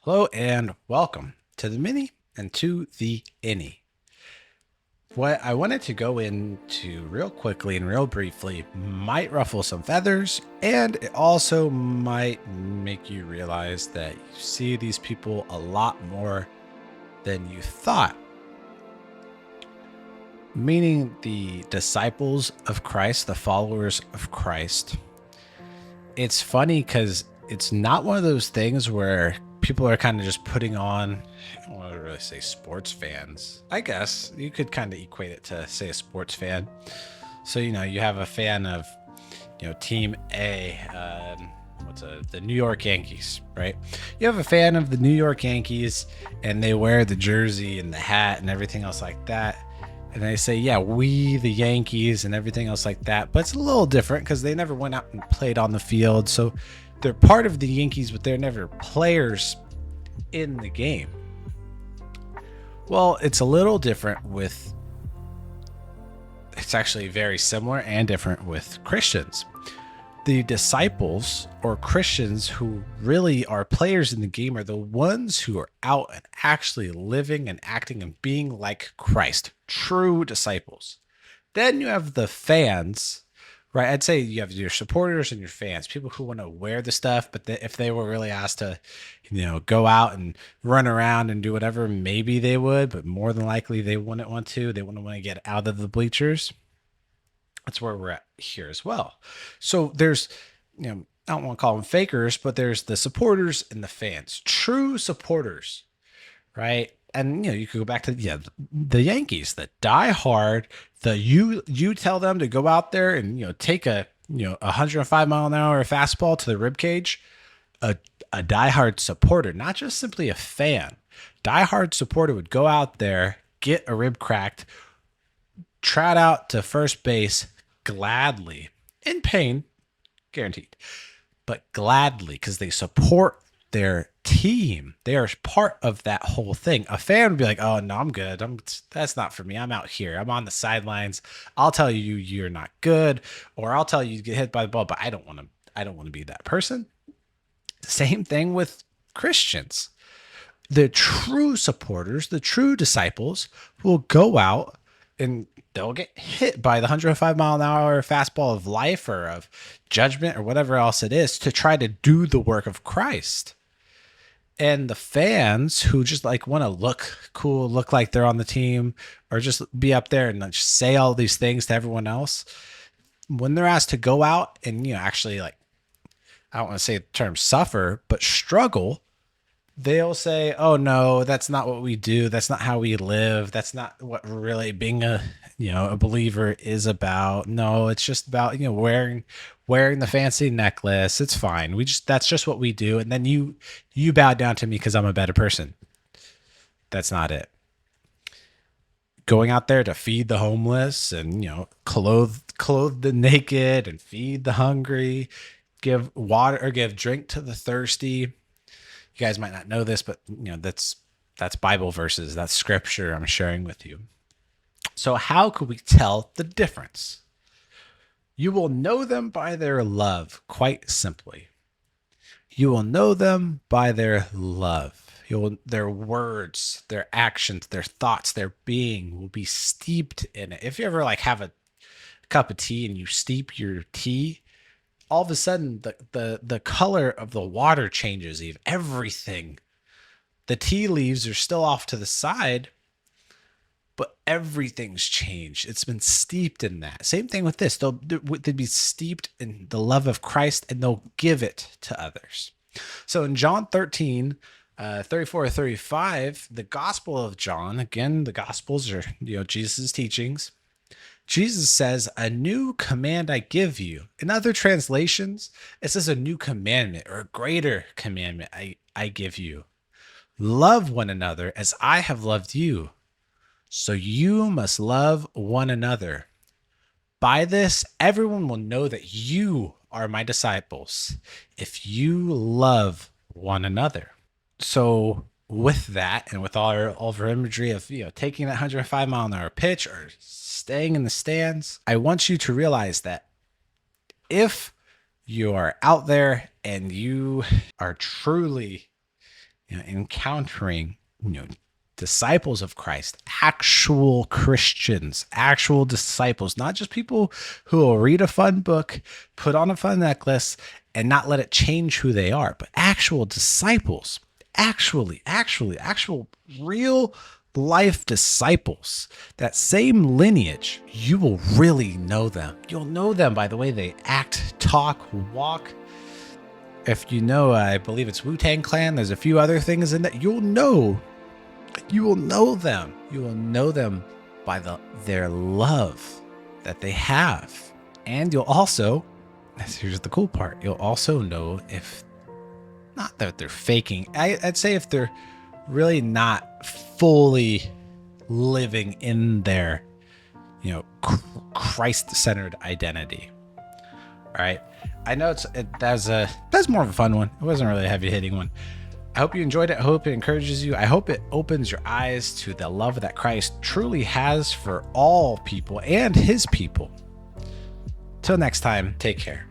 Hello and welcome to the mini and to the innie. What I wanted to go into real quickly and real briefly might ruffle some feathers, and it also might make you realize that you see these people a lot more than you thought. Meaning the disciples of Christ, the followers of Christ. It's funny because it's not one of those things where people are kind of just putting on, I don't want to really say sports fans. I guess you could kind of equate it to, say, a sports fan. So, you have a fan of, Team A, the New York Yankees, right? You have a fan of the New York Yankees and they wear the jersey and the hat and everything else like that. And they say, yeah, we, the Yankees, and everything else like that. But it's a little different because they never went out and played on the field. So they're part of the Yankees, but they're never players in the game. Well, it's a little different with, it's actually very similar and different with Christians. The disciples or Christians who really are players in the game are the ones who are out and actually living and acting and being like Christ, true disciples. Then you have the fans, right? I'd say you have your supporters and your fans, people who want to wear the stuff, but if they were really asked to, go out and run around and do whatever, maybe they would, but more than likely they wouldn't want to. They wouldn't want to get out of the bleachers. That's where we're at here as well. So there's, I don't want to call them fakers, but there's the supporters and the fans, true supporters, right? And you could go back to the Yankees that die hard. You tell them to go out there and take a 105-mile-an-hour fastball to the rib cage. A diehard supporter, not just simply a fan, diehard supporter would go out there, get a rib cracked, trot out to first base gladly, in pain, guaranteed, but gladly because they support their team. They are part of that whole thing. A fan would be like, "Oh no, I'm good. That's not for me. I'm out here. I'm on the sidelines. I'll tell you you're not good, or I'll tell you get hit by the ball, but I don't want to. I don't want to be that person." Same thing with Christians. The true supporters, the true disciples will go out and they'll get hit by the 105-mile-an-hour fastball of life or of judgment or whatever else it is to try to do the work of Christ. And the fans who just like want to look cool, look like they're on the team, or just be up there and just say all these things to everyone else, when they're asked to go out and actually, like, I don't want to say the term suffer, but struggle, they'll say, "Oh no, that's not what we do. That's not how we live. That's not what really being a believer is about. No, it's just about wearing the fancy necklace. It's fine. That's just what we do." And then you bow down to me because I'm a better person. That's not it. Going out there to feed the homeless and clothe the naked and feed the hungry, give water or give drink to the thirsty. You guys might not know this, but that's Bible verses, that's scripture I'm sharing with you. So how could we tell the difference? You will know them by their love, quite simply. You will know them by their love. Their words, their actions, their thoughts, their being will be steeped in it. If you ever have a cup of tea and you steep your tea, all of a sudden the color of the water changes. Even everything, the tea leaves are still off to the side, but everything's changed. It's been steeped in that. Same thing with this. They'd be steeped in the love of Christ and they'll give it to others. So in John 13, 34 or 35, the Gospel of John, again, the Gospels are Jesus' teachings. Jesus says, "A new command I give you." In other translations, it says a new commandment or a greater commandment I give you. Love one another as I have loved you. So you must love one another. By this, everyone will know that you are my disciples if you love one another. So with that, and with all of our imagery of taking that 105-mile-an-hour pitch or staying in the stands, I want you to realize that if you are out there and you are truly encountering, disciples of Christ, actual Christians, actual disciples, not just people who will read a fun book, put on a fun necklace, and not let it change who they are, but actual disciples, actual real life disciples, that same lineage. You will really know them. You'll know them by the way they act, talk, walk. If I believe it's Wu-Tang Clan, there's a few other things in that. You will know them. You will know them by their love that they have. And you'll also, here's the cool part, you'll also know if, not that they're faking, I'd say if they're really not fully living in their, Christ-centered identity. All right. I know that's more of a fun one. It wasn't really a heavy hitting one. I hope you enjoyed it. I hope it encourages you. I hope it opens your eyes to the love that Christ truly has for all people and his people. Till next time, take care.